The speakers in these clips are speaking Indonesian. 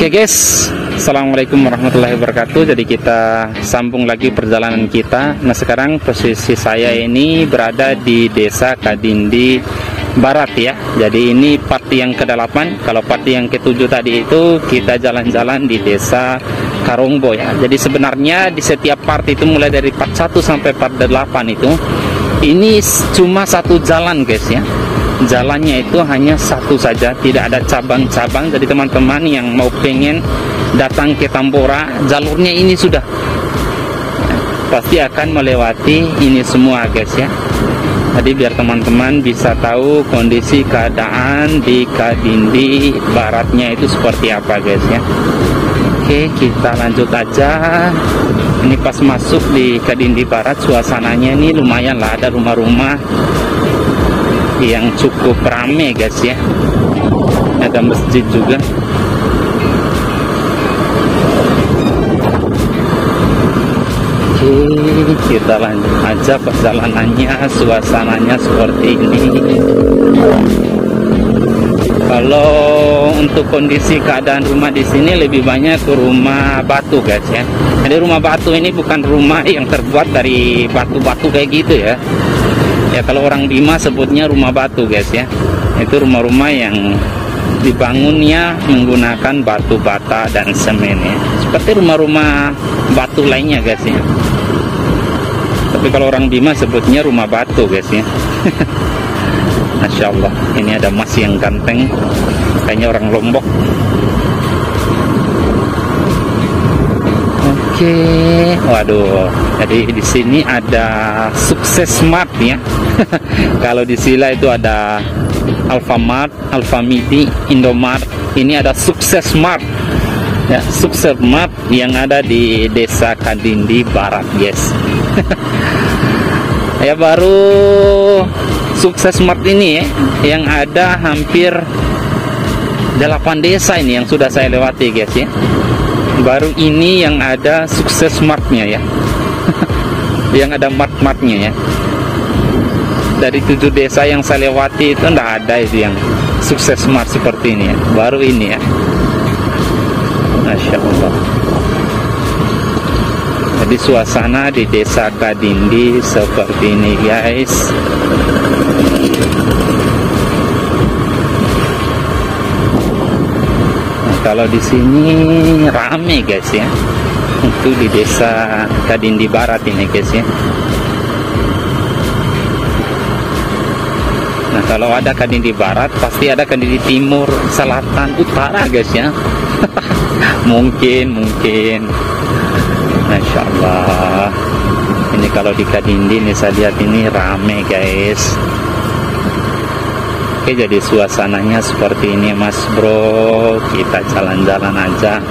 Oke guys, assalamualaikum warahmatullahi wabarakatuh. Jadi kita sambung lagi perjalanan kita. Nah sekarang posisi saya ini berada di desa Kadindi Barat ya. Jadi ini part yang ke-8. Kalau part yang ke-7 tadi itu kita jalan-jalan di desa Karongbo ya. Jadi sebenarnya di setiap part itu mulai dari part 1 sampai part 8 itu ini cuma satu jalan guys ya. Jalannya itu hanya satu saja, tidak ada cabang-cabang. Jadi teman-teman yang mau pengen datang ke Tambora, jalurnya ini sudah pasti akan melewati ini semua guys ya. Jadi biar teman-teman bisa tahu kondisi keadaan di Kadindi Baratnya itu seperti apa guys ya. Oke, kita lanjut aja. Ini pas masuk di Kadindi Barat, suasananya ini lumayan lah, ada rumah-rumah yang cukup rame guys ya. Ada masjid juga. Oke, kita lanjut aja perjalanannya. Suasananya seperti ini. Kalau untuk kondisi keadaan rumah di sini lebih banyak rumah batu guys ya. Jadi rumah batu ini bukan rumah yang terbuat dari batu-batu kayak gitu ya. Ya kalau orang Bima sebutnya rumah batu guys ya. Itu rumah-rumah yang dibangunnya menggunakan batu bata dan semen ya. Seperti rumah-rumah batu lainnya guys ya. Tapi kalau orang Bima sebutnya rumah batu guys ya. Masya Allah, ini ada mas yang ganteng, kayaknya orang Lombok. Oke, waduh, jadi di sini ada Sukses Mart ya. Kalau di Sila itu ada Alfamart, Alfamidi, Indomart. Ini ada Sukses Mart ya, Sukses Mart yang ada di desa Kadindi Barat guys. Ya baru Sukses Mart ini ya, yang ada hampir 8 desa ini yang sudah saya lewati guys ya. Baru ini yang ada Sukses Martnya ya. Yang ada mart-martnya ya. Dari 7 desa yang saya lewati itu enggak ada itu yang Sukses Mart seperti ini ya. Baru ini ya. Masya Allah. Jadi suasana di desa Kadindi seperti ini guys. Kalau di sini rame guys ya, untuk di desa Kadindi Barat ini guys ya. Nah kalau ada Kadindi Barat pasti ada Kadindi Timur, Selatan, Utara guys ya. mungkin Masya Allah. Ini kalau di Kadindi nih saya lihat ini rame guys. Oke, jadi suasananya seperti ini mas bro. Kita jalan-jalan aja.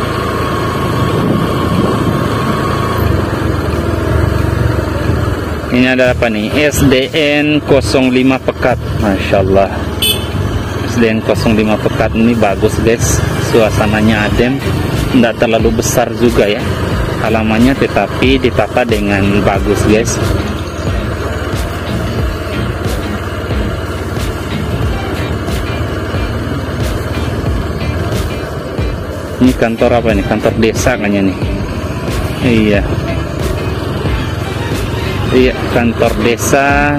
Ini ada apa nih? SDN 05 Pekat. Masya Allah, SDN 05 Pekat ini bagus guys. Suasananya adem, tidak terlalu besar juga ya halamannya, tetapi ditata dengan bagus guys. Ini kantor apa nih? Kantor desa kayaknya nih. Iya, kantor desa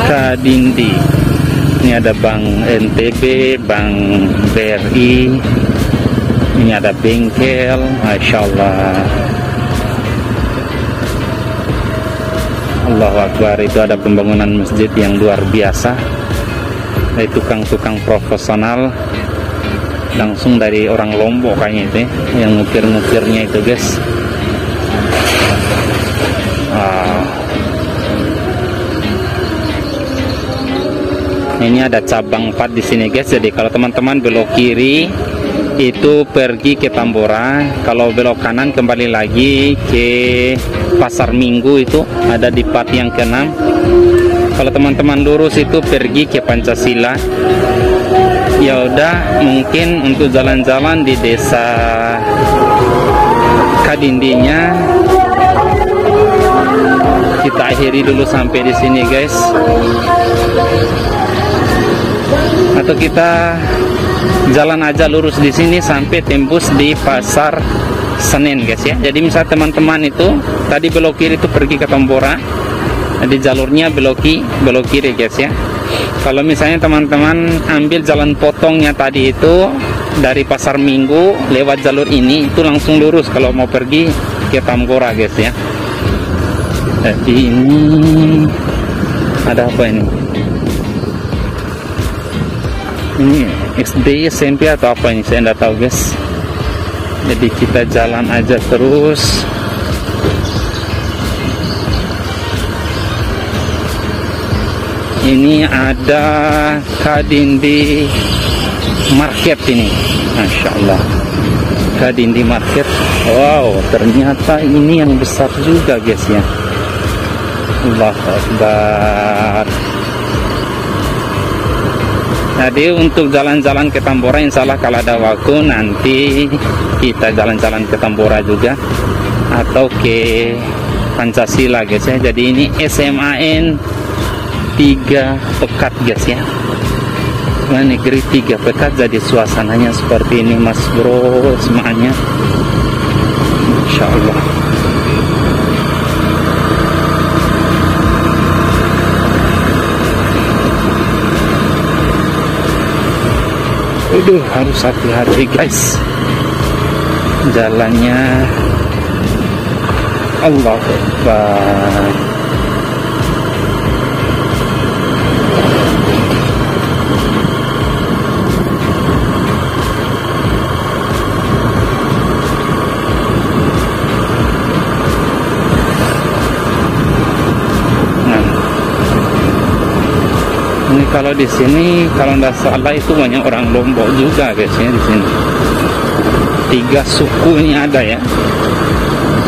Kadindi. Ini ada Bank NTB, Bank BRI. Ini ada bengkel. Masya Allah. Allahu Akbar. Itu ada pembangunan masjid yang luar biasa. Dari tukang-tukang profesional, langsung dari orang Lombok kayaknya itu ya, yang ngukir-ngukirnya itu guys. Ini ada cabang 4 di sini guys. Jadi kalau teman-teman belok kiri itu pergi ke Tambora, kalau belok kanan kembali lagi ke Pasar Minggu, itu ada di part yang ke-6. Kalau teman-teman lurus itu pergi ke Pancasila. Ya udah, mungkin untuk jalan-jalan di desa Kadindinya kita akhiri dulu sampai di sini guys. Atau kita jalan aja lurus di sini sampai tembus di Pasar Senen guys ya. Jadi misal teman-teman itu tadi belok kiri itu pergi ke Tambora, jadi jalurnya belok kiri guys ya. Kalau misalnya teman-teman ambil jalan potongnya tadi itu dari Pasar Minggu lewat jalur ini, itu langsung lurus kalau mau pergi ke Tambora guys ya. Jadi ini ada apa ini? Ini SD, SMP atau apa ini? Saya tidak tahu guys. Jadi kita jalan aja terus. Ini ada Kadindi Market ini, Masya Allah. Kadindi Market. Wow, ternyata ini yang besar juga guys ya. Allahu Akbar. Jadi untuk jalan-jalan ke Tambora, insya Allah kalau ada waktu nanti kita jalan-jalan ke Tambora juga atau ke Pancasila guys ya. Jadi ini SMAN 3 Pekat guys ya. Negeri 3 Pekat, jadi suasananya seperti ini mas bro semuanya. Insya Allah. Aduh, harus hati-hati guys jalannya. Allahu Akbar. Ini kalau di sini kalau tidak salah itu banyak orang Lombok juga guys ya di sini. 3 suku ini ada ya.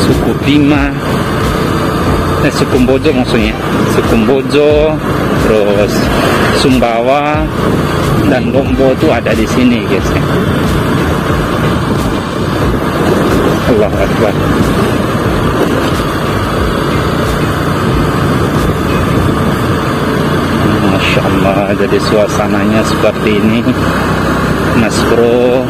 Suku Bima, suku Bojo maksudnya. Suku Bojo, terus Sumbawa dan Lombok itu ada di sini guys ya. Allahu Akbar. Masya Allah, jadi suasananya seperti ini mas bro.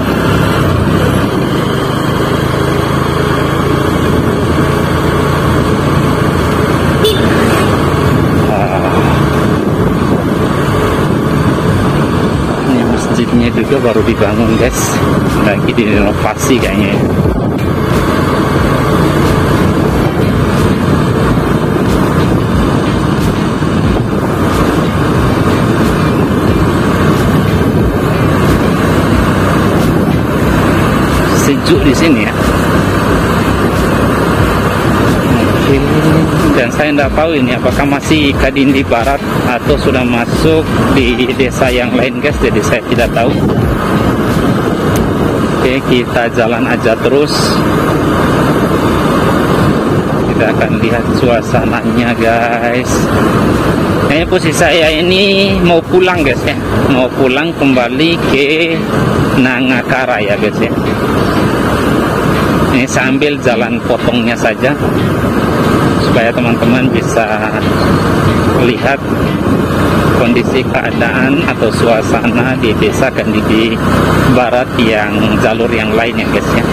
Ini masjidnya juga baru dibangun guys, lagi direnovasi kayaknya. Sejuk di sini ya. Oke. Dan saya tidak tahu ini apakah masih Kadindi Barat atau sudah masuk di desa yang lain guys, jadi saya tidak tahu. Oke, kita jalan aja terus. Kita akan lihat suasananya guys. Kayaknya posisi saya ini mau pulang guys ya, mau pulang kembali ke Nangakara ya guys ya. Ini sambil jalan potongnya saja supaya teman-teman bisa lihat kondisi keadaan atau suasana di desa Kadindi Barat yang jalur yang lain ya guys ya.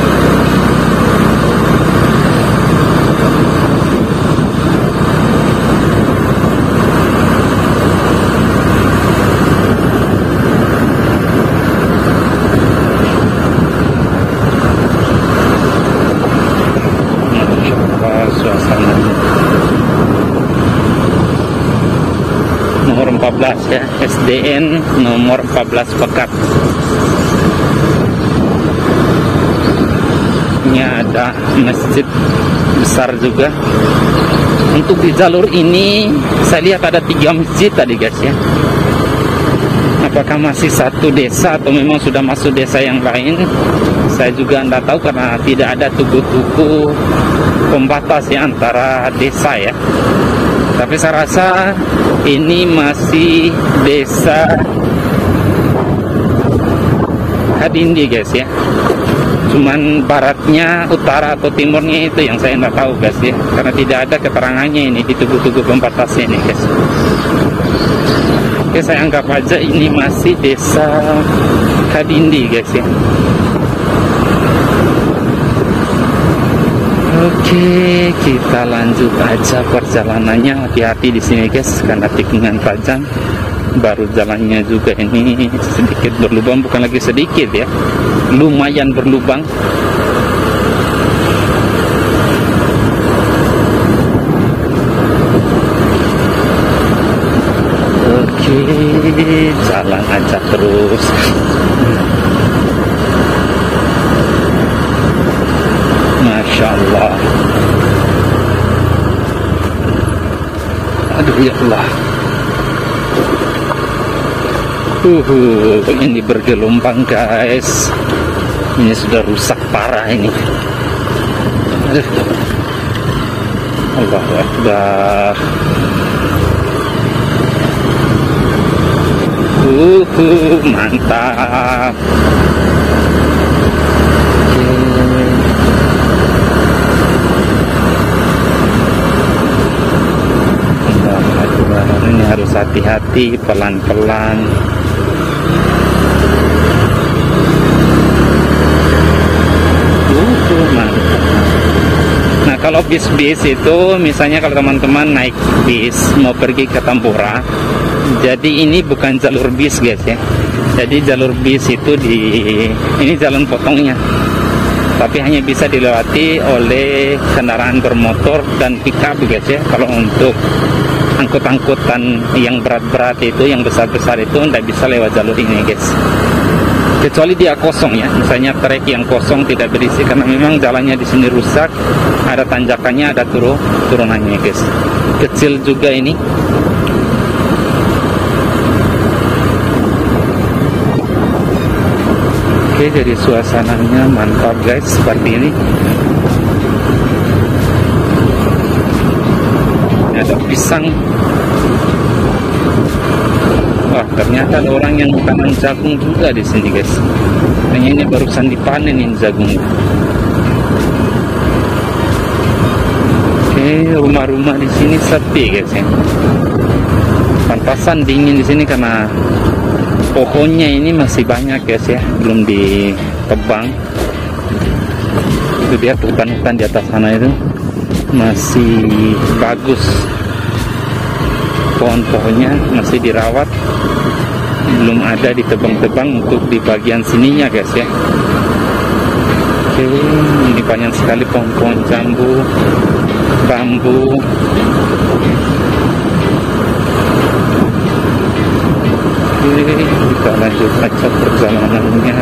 Nomor 14 ya, SDN nomor 14 Pekat. Ini ada masjid besar juga. Untuk di jalur ini saya lihat ada 3 masjid tadi guys ya. Apakah masih satu desa atau memang sudah masuk desa yang lain, saya juga tidak tahu karena tidak ada tugu-tugu pembatas ya antara desa ya. Tapi saya rasa ini masih desa Kadindi guys ya. Cuman baratnya, utara atau timurnya itu yang saya tidak tahu guys ya, karena tidak ada keterangannya ini di tugu-tugu pembatasnya ini guys. Oke, saya anggap aja ini masih desa Kadindi guys ya. Oke, kita lanjut aja perjalanannya. Hati-hati di sini guys, karena tikungan tajam. Baru jalannya juga ini sedikit berlubang, bukan lagi sedikit ya, lumayan berlubang. Oke, jalan aja terus. Masya Allah. Aduh ya Allah. Ini bergelombang guys. Ini sudah rusak parah ini. Aduh. Allahu Akbar. Mantap. Ini harus hati-hati, pelan-pelan. Mantap. Nah, kalau bis-bis itu, misalnya kalau teman-teman naik bis mau pergi ke Tambora, jadi ini bukan jalur bis guys ya. Jadi jalur bis itu ini jalan potongnya, tapi hanya bisa dilewati oleh kendaraan bermotor dan pickup guys ya. Kalau untuk angkut-angkutan yang berat-berat itu, yang besar-besar itu tidak bisa lewat jalur ini guys, kecuali dia kosong ya. Misalnya trek yang kosong tidak berisi, karena memang jalannya di sini rusak, ada tanjakannya, ada turunannya guys. Kecil juga ini. Oke, jadi suasananya mantap guys, seperti ini. Ada pisang. Wah, ternyata ada orang yang tanam jagung juga di sini guys. Kayaknya ini barusan dipanen ini jagung. Oke, rumah-rumah di sini sepi guys ya. Pantasan dingin di sini karena pohonnya ini masih banyak guys ya, belum ditebang. Itu dia hutan-hutan di atas sana itu masih bagus, pohon-pohonnya masih dirawat, belum ada ditebang-tebang untuk di bagian sininya guys ya. Oke, ini banyak sekali pohon-pohon jambu, bambu. Oke, kita lanjut aja perjalanannya.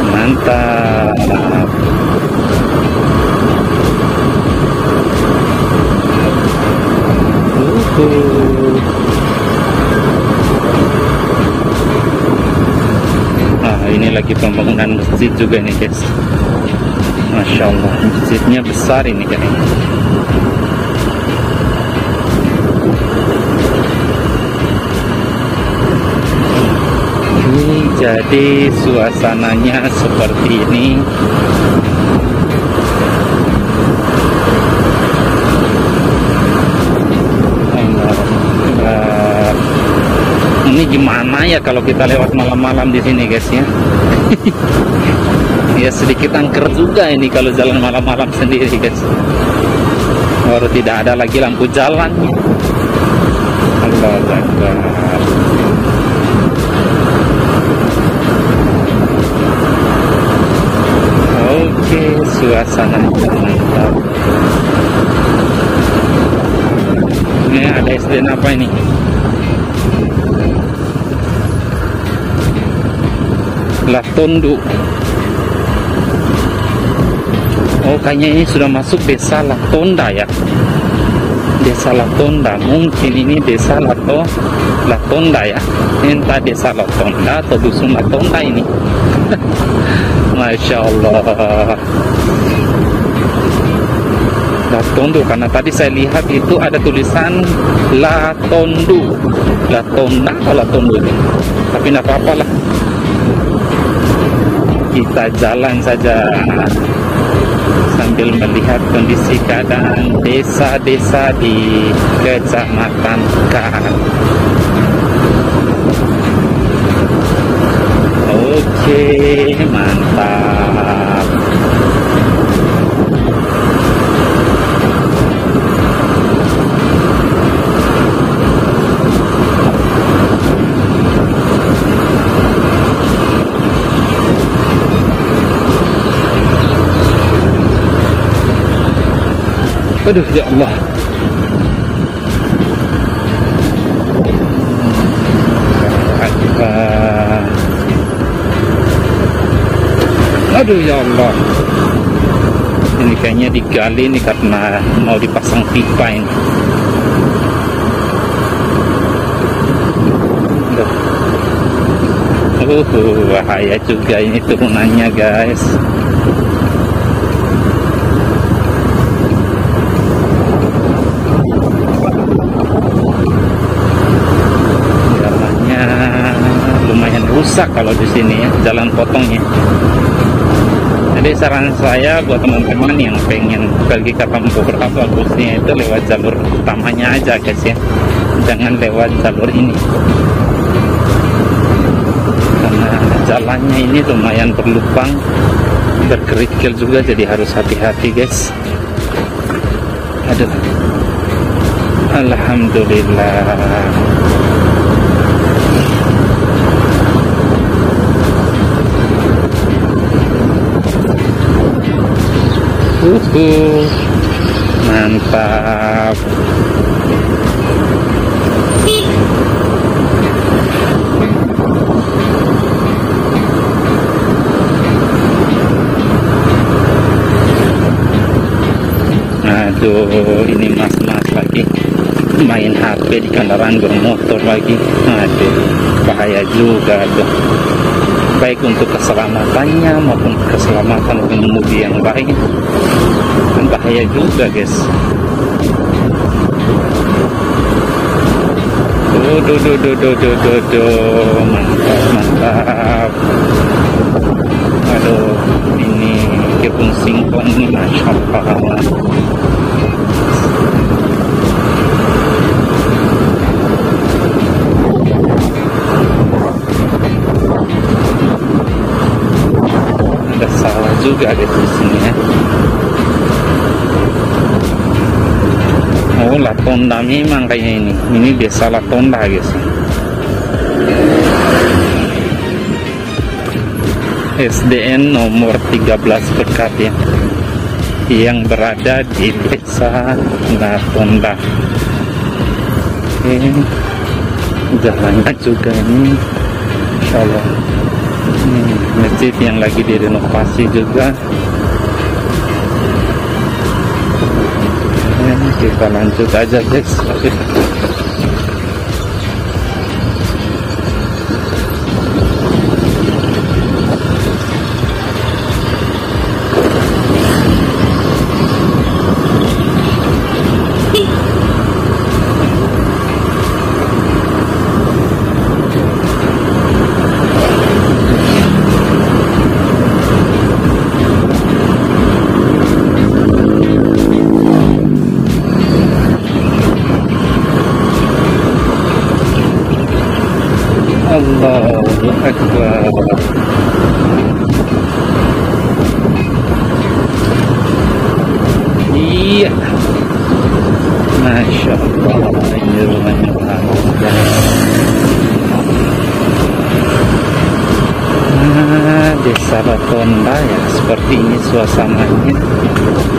Mantap. Ini lagi pembangunan masjid juga nih guys. Masya Allah, masjidnya besar ini kayaknya. Ini jadi suasananya seperti ini. Ini gimana ya kalau kita lewat malam-malam di sini guys ya? Ya sedikit angker juga ini kalau jalan malam-malam sendiri guys. Baru tidak ada lagi lampu jalan. Allahu Akbar. Oke, suasana mantap. Ini ada SDN apa ini? Latondu. Oh, kayaknya ini sudah masuk desa Latonda ya. Desa Latonda, mungkin ini desa Latonda ya. Entah desa Latonda atau dusun Latonda ini. Masya Allah. Latondu, karena tadi saya lihat itu ada tulisan Latondu, Latonda atau Latondu, tapi tidak apa-apa lah. kita jalan saja sambil melihat kondisi keadaan desa-desa di Kecamatan Kar. Oke, mantap. Aduh, ya Allah. Aduh, ya Allah. Ini kayaknya digali nih karena mau dipasang pipa ini. Bahaya juga ini turunannya, guys. Rusak kalau di sini ya, jalan potongnya. Jadi saran saya buat teman-teman yang pengen pergi ke Tambora, bagusnya itu lewat jalur utamanya aja, guys ya, jangan lewat jalur ini karena jalannya ini lumayan berlubang, berkerikil juga, jadi harus hati-hati, guys. Aduh, alhamdulillah. Mantap. Aduh, ini mas-mas lagi main HP di kendaraan bermotor lagi. Aduh, bahaya juga tuh. Baik untuk keselamatannya maupun keselamatan pengemudi yang lain, kan bahaya juga, guys. Mantap, mantap. Aduh, ini kebun singkong ini, masya Allah. Ada sawah juga, guys, di sini ya. Oh, Latonda memang kayaknya ini desa Latonda, guys. SDN nomor 13 Bekat ya, yang berada di desa Latonda. Oke, jalannya juga ini, insya Allah. Masjid yang lagi direnovasi juga. Kita lanjut aja, guys. Allahu Akbar. Iya, masya Allah, ini rumahnya bagus, desa Latonda ya, seperti ini suasananya.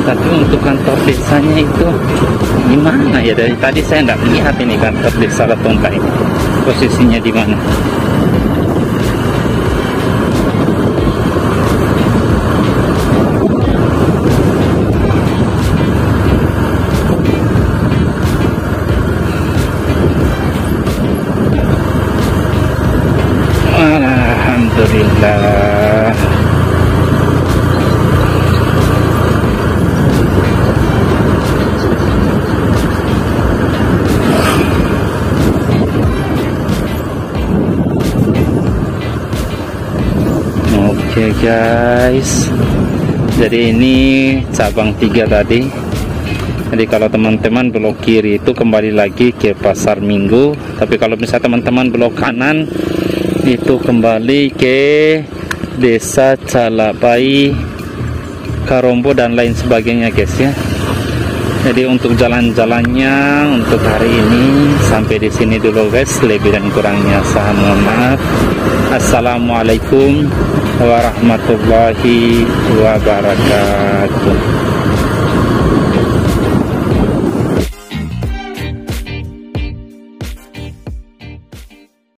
Tapi untuk kantor desanya itu gimana ya? Dari tadi saya nggak lihat ini kantor desa Latonda ini, posisinya di mana. Alhamdulillah. Oke, Oke guys, jadi ini cabang 3 tadi. Jadi kalau teman-teman belok kiri itu kembali lagi ke pasar Minggu, tapi kalau misalnya teman-teman belok kanan itu kembali ke Desa Calapai, Karombo dan lain sebagainya guys ya. Jadi untuk jalan-jalannya untuk hari ini sampai di sini dulu guys. Lebih dan kurangnya saya mohon maaf. Assalamualaikum warahmatullahi wabarakatuh.